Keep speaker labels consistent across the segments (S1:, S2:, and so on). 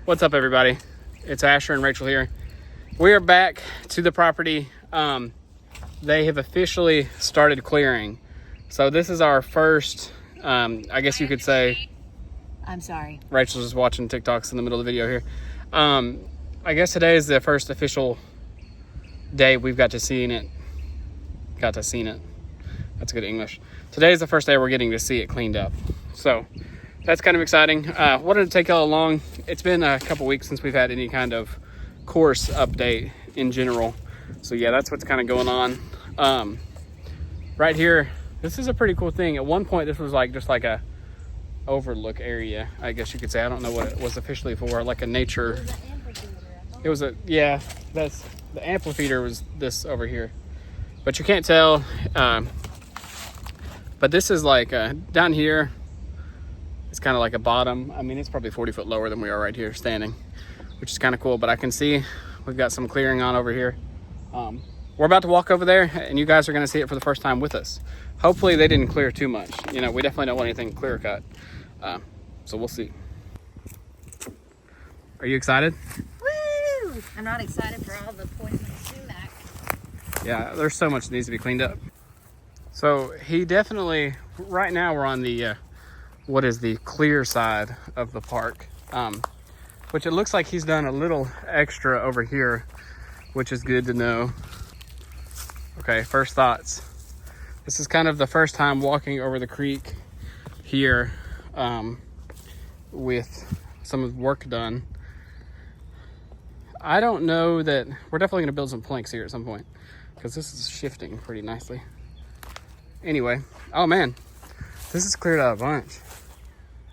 S1: What's up, everybody? It's Asher and Rachel here. We are back to the property. They have officially started clearing. So this is our first, I guess you could say...
S2: I'm sorry.
S1: Rachel's just watching TikToks in the middle of the video here. I guess today is the first official day we've got to see it. That's good English. Today is the first day we're getting to see it cleaned up. So that's kind of exciting. Wanted to take y'all along. It's been a couple weeks since we've had any kind of course update in general. So yeah, that's what's kind of going on. Right here, this is a pretty cool thing. At one point, this was like just like a overlook area, I guess you could say. I don't know what it was officially for, like a nature. It was a, yeah, that's the amphitheater was this over here. But you can't tell. But this is like down here. It's kind of like a bottom. I mean, it's probably 40 foot lower than we are right here standing, which is kind of cool. But I can see we've got some clearing on over here. We're about to walk over there, and you guys are going to see it for the first time with us. Hopefully they didn't clear too much. You know, we definitely don't want anything clear cut. So we'll see. Are you excited?
S2: Woo! I'm not excited for all the poison sumac.
S1: Yeah, there's so much that needs to be cleaned up. So he definitely, right now we're on the, what is the clear side of the park. Which it looks like he's done a little extra over here, which is good to know. Okay, first thoughts. This is kind of the first time walking over the creek here with some of the work done. I don't know that, we're definitely gonna build some planks here at some point because this is shifting pretty nicely. Anyway, oh man, this is cleared out a bunch.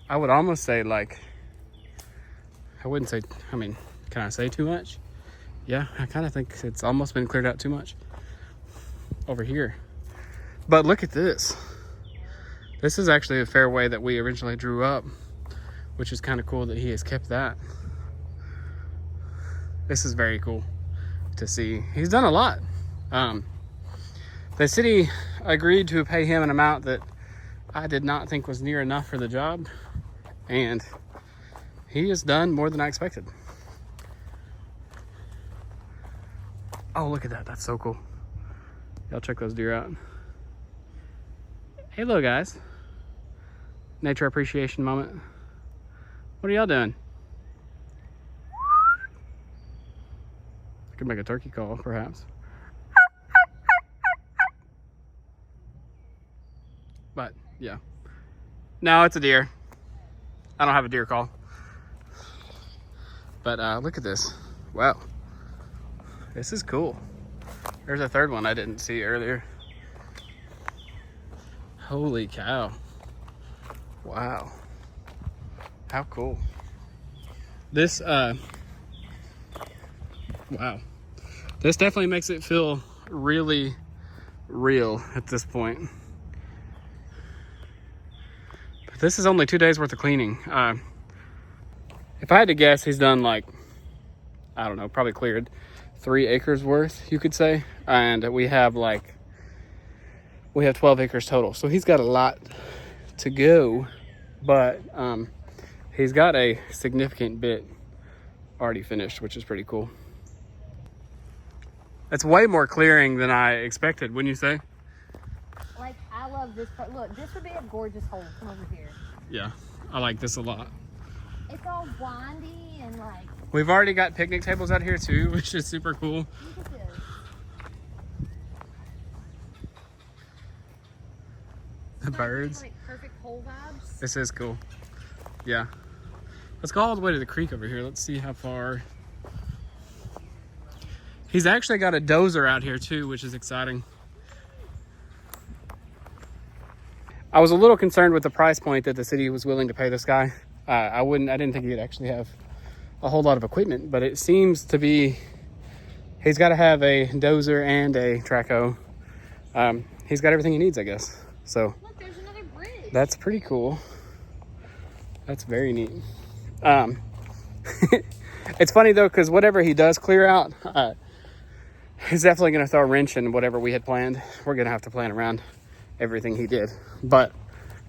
S1: I would almost say like, I wouldn't say, I mean, can I say too much? Yeah, I kind of think it's almost been cleared out too much over here. But look at this. This is actually a fairway that we originally drew up, which is kind of cool that he has kept that. This is very cool to see. He's done a lot. The city agreed to pay him an amount that I did not think was near enough for the job, and he has done more than I expected. Oh, look at that. That's so cool. Y'all check those deer out. Hey, little guys. Nature appreciation moment. What are y'all doing? I could make a turkey call, perhaps. But, yeah. No, it's a deer. I don't have a deer call. But look at this. Wow. This is cool. There's a third one I didn't see earlier. Holy cow. Wow. How cool. This, wow. This definitely makes it feel really real at this point. But this is only 2 days worth of cleaning. If I had to guess, he's done like, I don't know, probably cleared 3 acres worth, you could say. And we have 12 acres total. So he's got a lot to go, but he's got a significant bit already finished, which is pretty cool. It's way more clearing than I expected, wouldn't you say?
S2: Like, I love this part. Look, this would be a gorgeous hole. Come over here.
S1: Yeah, I like this a lot.
S2: It's all windy and like...
S1: We've already got picnic tables out here too, which is super cool.
S2: Look at this.
S1: The birds.
S2: Like perfect hole vibes.
S1: This is cool. Yeah. Let's go all the way to the creek over here. Let's see how far. He's actually got a dozer out here too, which is exciting. I was a little concerned with the price point that the city was willing to pay this guy. I didn't think he'd actually have a whole lot of equipment, but it seems to be, he's got to have a dozer and a track hoe. He's got everything he needs, I guess. So
S2: look, there's another bridge.
S1: That's pretty cool. That's very neat. It's funny though, because whatever he does clear out, he's definitely going to throw a wrench in whatever we had planned. We're going to have to plan around everything he did, but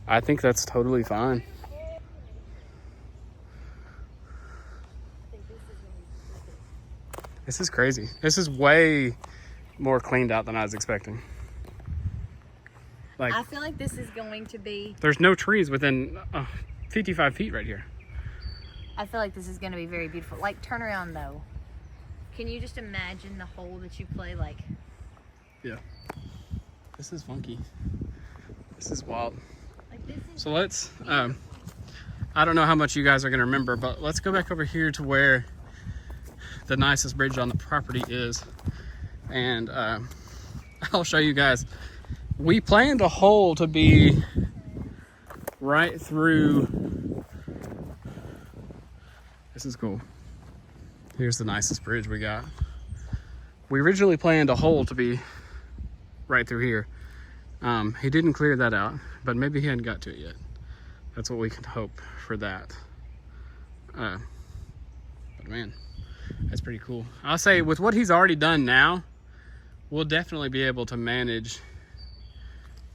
S1: I think that's totally fine. This is crazy. This is way more cleaned out than I was expecting. Like,
S2: I feel like this is going to be...
S1: there's no trees within 55 feet right here.
S2: I feel like this is going to be very beautiful. Like, turn around, though. Can you just imagine the hole that you play, like...
S1: Yeah. This is funky. This is wild.
S2: Like, this is...
S1: So let's, I don't know how much you guys are going to remember, but let's go back over here to where the nicest bridge on the property is. And I'll show you guys. We planned a hole to be right through. This is cool. Here's the nicest bridge we got. We originally planned a hole to be right through here. He didn't clear that out, but maybe he hadn't got to it yet. That's what we can hope for that. But man, that's pretty cool. I'll say with what he's already done now, we'll definitely be able to manage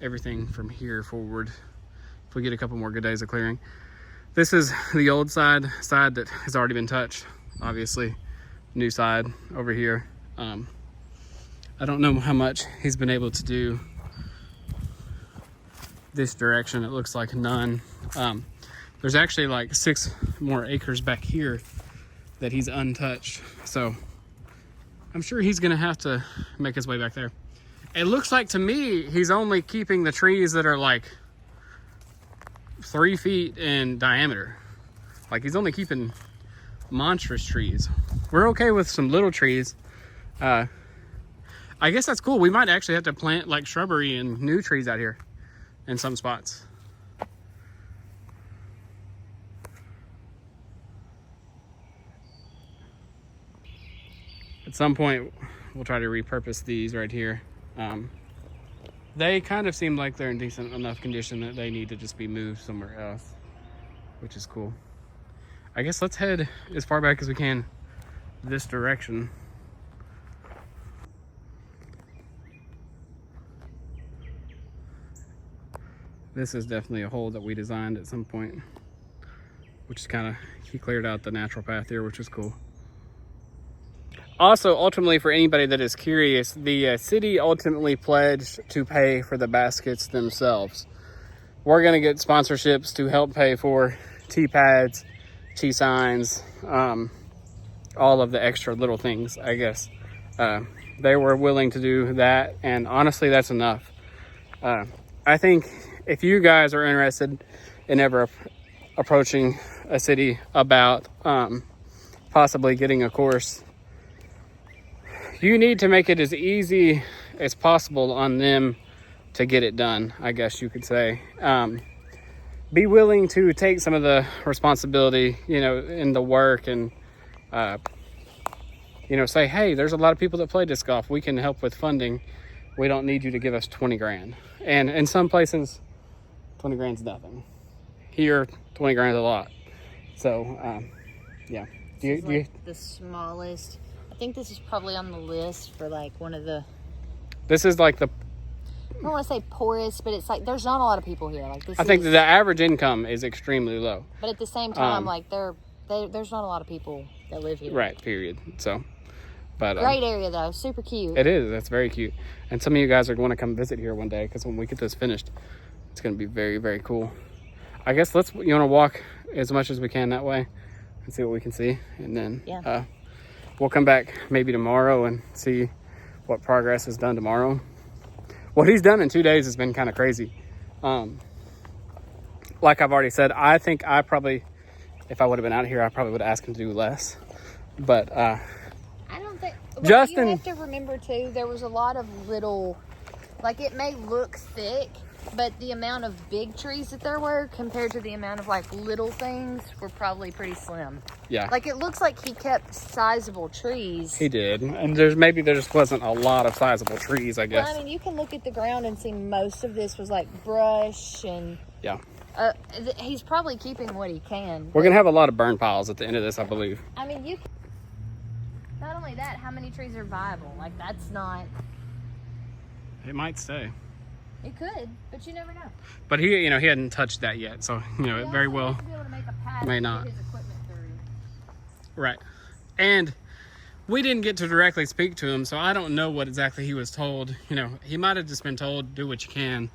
S1: everything from here forward if we get a couple more good days of clearing. This is the old side that has already been touched, obviously. New side over here. I don't know how much he's been able to do this direction. It looks like none. There's actually like 6 more acres back here that he's untouched. So I'm sure he's gonna have to make his way back there. It looks like to me, he's only keeping the trees that are like 3 feet in diameter. Like he's only keeping monstrous trees. We're okay with some little trees. I guess that's cool. We might actually have to plant like shrubbery and new trees out here in some spots. At some point, we'll try to repurpose these right here. They kind of seem like they're in decent enough condition that they need to just be moved somewhere else, which is cool. I guess let's head as far back as we can this direction. This is definitely a hole that we designed at some point, which is kind of, he cleared out the natural path here, which is cool. Also, ultimately, for anybody that is curious, the city ultimately pledged to pay for the baskets themselves. We're going to get sponsorships to help pay for T-pads, T-signs, all of the extra little things, I guess. They were willing to do that, and honestly, that's enough. I think if you guys are interested in ever approaching a city about possibly getting a course, you need to make it as easy as possible on them to get it done, I guess you could say. Be willing to take some of the responsibility, in the work, and say, hey, there's a lot of people that play disc golf. We can help with funding. We don't need you to give us 20 grand. And in some places, 20 grand's nothing. Here, 20 grand's a lot. So, yeah.
S2: The smallest. I think this is probably on the list for like one of the...
S1: This is like the...
S2: I don't want to say poorest, but it's like there's not a lot of people here. Like this.
S1: I think the average income is extremely low.
S2: But at the same time, like there's not a lot of people that live here.
S1: Right, period. So, but...
S2: Great area though, super cute.
S1: It is, that's very cute. And some of you guys are going to come visit here one day, because when we get this finished, it's going to be very, very cool. I guess you want to walk as much as we can that way and see what we can see. And then we'll come back maybe tomorrow and see what progress is done tomorrow. What he's done in 2 days has been kind of crazy. Like I've already said, I think I probably, if I would have been out here, I probably would have asked him to do less. But
S2: I don't think...
S1: Justin...
S2: You have to remember too, there was a lot of little... Like it may look thick, but the amount of big trees that there were compared to the amount of like little things were probably pretty slim.
S1: Yeah.
S2: Like it looks like he kept sizable trees.
S1: He did. And there just wasn't a lot of sizable trees, I guess.
S2: Well, I mean, you can look at the ground and see most of this was like brush and...
S1: Yeah.
S2: He's probably keeping what he can.
S1: We're going to have a lot of burn piles at the end of this, I believe.
S2: I mean, not only that, how many trees are viable? Like, that's not...
S1: It might stay.
S2: It could, but you never know.
S1: But he hadn't touched that yet, so it very well
S2: to be able to make a path
S1: may
S2: to
S1: not.
S2: get his equipment through.
S1: Right. And we didn't get to directly speak to him, so I don't know what exactly he was told. You know, he might have just been told, do what you can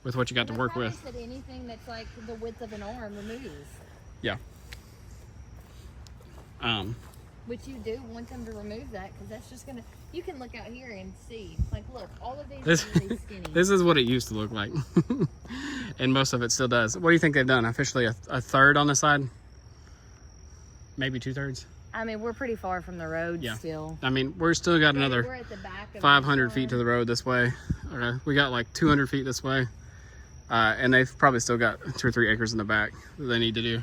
S1: with what you got to work with.
S2: Said anything that's like the width of an arm remove.
S1: Yeah.
S2: Which you do want them to remove that, because that's just gonna. You can look out here and see. Like, look, all of these
S1: This,
S2: are really skinny.
S1: this is what it used to look like, and most of it still does. What do you think they've done? Officially, a third on the side, maybe 2/3.
S2: I mean, we're pretty far from the road still.
S1: I mean, we're still got another
S2: We're at the back of
S1: 500 feet to the road this way. Okay, we got like 200 feet this way, and they've probably still got 2 or 3 acres in the back that they need to do.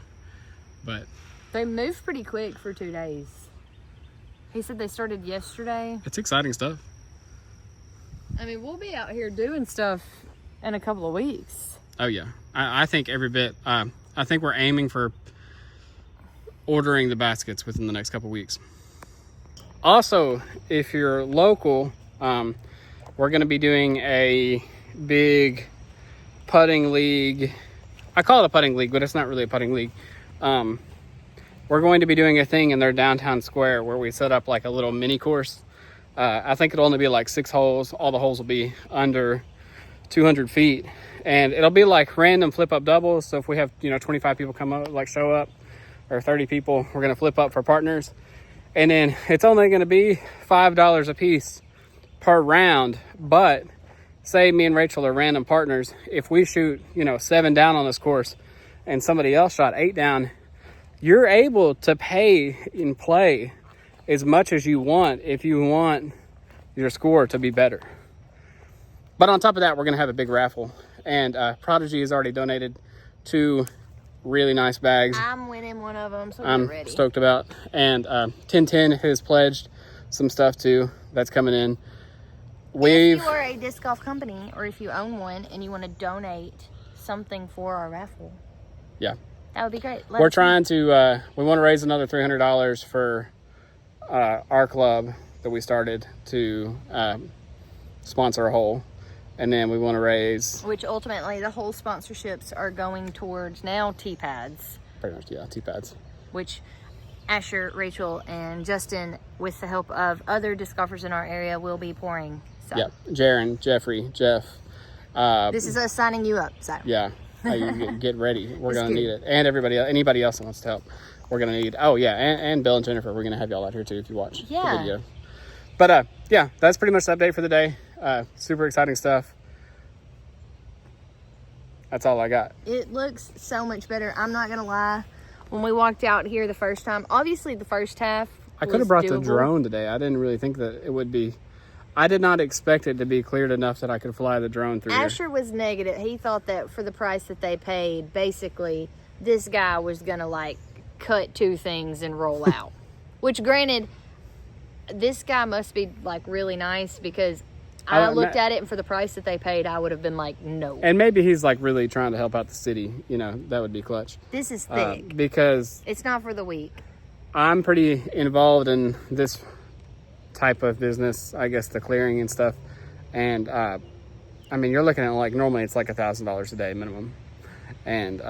S1: But
S2: they moved pretty quick for 2 days. He said they started yesterday.
S1: It's exciting stuff.
S2: I mean, we'll be out here doing stuff in a couple of weeks.
S1: Oh yeah, I think every bit. I think we're aiming for ordering the baskets within the next couple of weeks. Also, if you're local, we're going to be doing a big putting league. I call it a putting league, but it's not really a putting league. We're going to be doing a thing in their downtown square where we set up like a little mini course. I think it'll only be like 6 holes. All the holes will be under 200 feet, and it'll be like random flip up doubles. So if we have 25 people come up, like show up, or 30 people, we're gonna flip up for partners, and then it's only gonna be $5 a piece per round. But say me and Rachel are random partners, if we shoot 7 down on this course and somebody else shot 8 down, you're able to pay and play as much as you want if you want your score to be better. But on top of that, we're gonna have a big raffle, and Prodigy has already donated 2 really nice bags.
S2: I'm winning one of them, so
S1: I'm
S2: get ready.
S1: stoked about. And 1010 has pledged some stuff too that's coming in.
S2: If you are a disc golf company, or if you own one and you want to donate something for our raffle,
S1: yeah,
S2: that would be great.
S1: We're trying to we want to raise another $300 for our club that we started to sponsor a hole, and then we want to raise,
S2: which ultimately the whole sponsorships are going towards now T-pads.
S1: Pretty much, yeah, T-pads.
S2: Which Asher, Rachel, and Justin, with the help of other disc golfers in our area, will be pouring. So.
S1: Yeah, Jaron, Jeffrey, Jeff.
S2: This is us signing you up. So.
S1: Yeah, you get ready. We're gonna need it, and anybody else that wants to help, we're gonna need. Oh yeah, and Bill and Jennifer, we're gonna have y'all out here too if you watch the video. But yeah, that's pretty much the update for the day. Super exciting stuff. That's all I got.
S2: It looks so much better. I'm not gonna lie. When we walked out here the first time, obviously the first half
S1: I could have brought the drone today. I didn't really think that it would be. I did not expect it to be cleared enough that I could fly the drone through
S2: Asher was negative. He thought that for the price that they paid, basically, this guy was going to, like, cut 2 things and roll out. Which, granted, this guy must be, like, really nice, because I looked at it, and for the price that they paid, I would have been like, no.
S1: And maybe he's, like, really trying to help out the city. That would be clutch.
S2: This is thick.
S1: Because
S2: it's not for the weak.
S1: I'm pretty involved in this type of business, I guess, the clearing and stuff. And I mean, you're looking at, like, normally it's like $1,000 a day minimum. And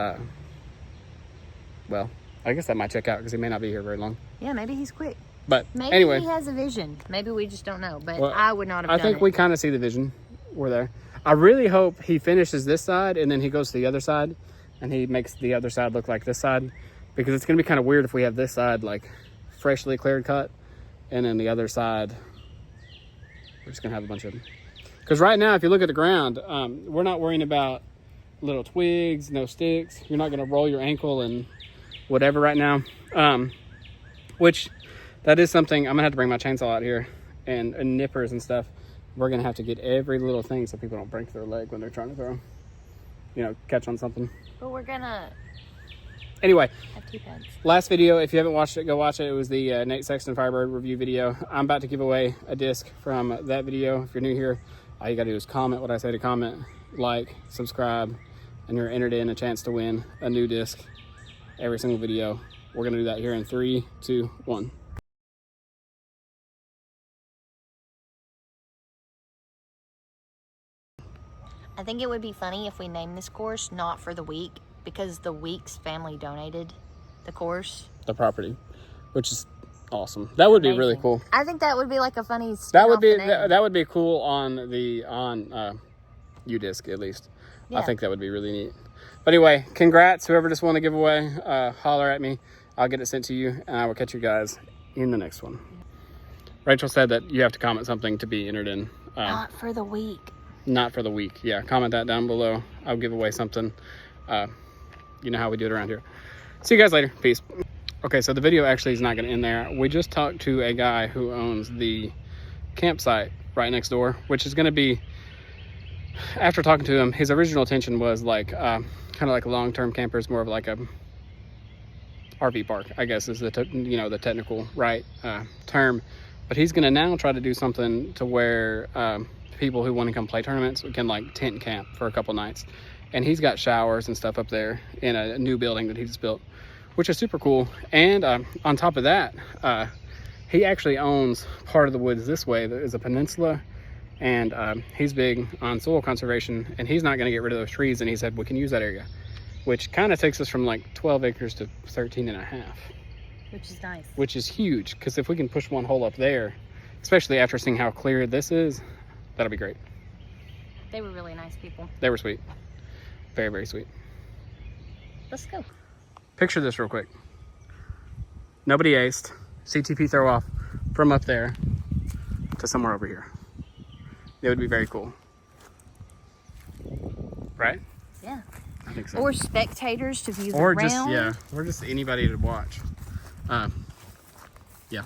S1: well, I guess that might check out because he may not be here very long.
S2: Yeah, maybe he's quick.
S1: But
S2: maybe
S1: anyway,
S2: he has a vision. Maybe we just don't know. But I would not have done it.
S1: I think we kind of see the vision. We're there. I really hope he finishes this side and then he goes to the other side and he makes the other side look like this side, because it's going to be kind of weird if we have this side like freshly cleared cut and then the other side we're just going to have a bunch of them. Because right now, if you look at the ground, we're not worrying about little twigs, no sticks. You're not going to roll your ankle and whatever right now. Which, that is something, I'm going to have to bring my chainsaw out here and nippers and stuff. We're going to have to get every little thing so people don't break their leg when they're trying to throw, catch on something.
S2: But we're going to...
S1: Anyway,
S2: have T-pads.
S1: Last video, if you haven't watched it, go watch it. It was the Nate Sexton Firebird review video. I'm about to give away a disc from that video. If you're new here, all you gotta do is comment what I say to comment, like, subscribe, and you're entered in a chance to win a new disc every single video. We're gonna do that here in 3, 2, 1.
S2: I think it would be funny if we named this course Not for the Weak, because the Week's family donated the course.
S1: The property, which is awesome. That would be really
S2: Amazing.
S1: cool.
S2: I think that would be like a funny.
S1: That would be
S2: spin-off
S1: that would be cool on UDisc at least.
S2: Yeah.
S1: I think that would be really neat. But anyway, congrats whoever just won the giveaway. Holler at me. I'll get it sent to you, and I will catch you guys in the next one. Rachel said that you have to comment something to be entered in.
S2: Not for the week.
S1: Not for the week. Yeah, comment that down below. I'll give away something. You know how we do it around here. See you guys later. Peace. Okay, so the video actually is not going to end there. We just talked to a guy who owns the campsite right next door, which is going to be, after talking to him, his original intention was like kind of like a long-term campers, more of like a RV park, I guess is the the technical right term. But he's going to now try to do something to where people who want to come play tournaments can like tent camp for a couple nights. And he's got showers and stuff up there in a new building that he just built, which is super cool. And on top of that, he actually owns part of the woods this way that is a peninsula, and he's big on soil conservation, and he's not going to get rid of those trees, and he said we can use that area, which kind of takes us from like 12 acres to 13 and a half.
S2: Which is nice.
S1: Which is huge, because if we can push one hole up there, especially after seeing how clear this is, that'll be great.
S2: They were really nice people.
S1: They were sweet. Very, very sweet.
S2: Let's go.
S1: Picture this real quick. Nobody aced. CTP throw off from up there to somewhere over here. It would be very cool. Right?
S2: Yeah.
S1: I think so.
S2: Or spectators to view the
S1: Or
S2: round.
S1: just, yeah, or just anybody to watch. Yeah.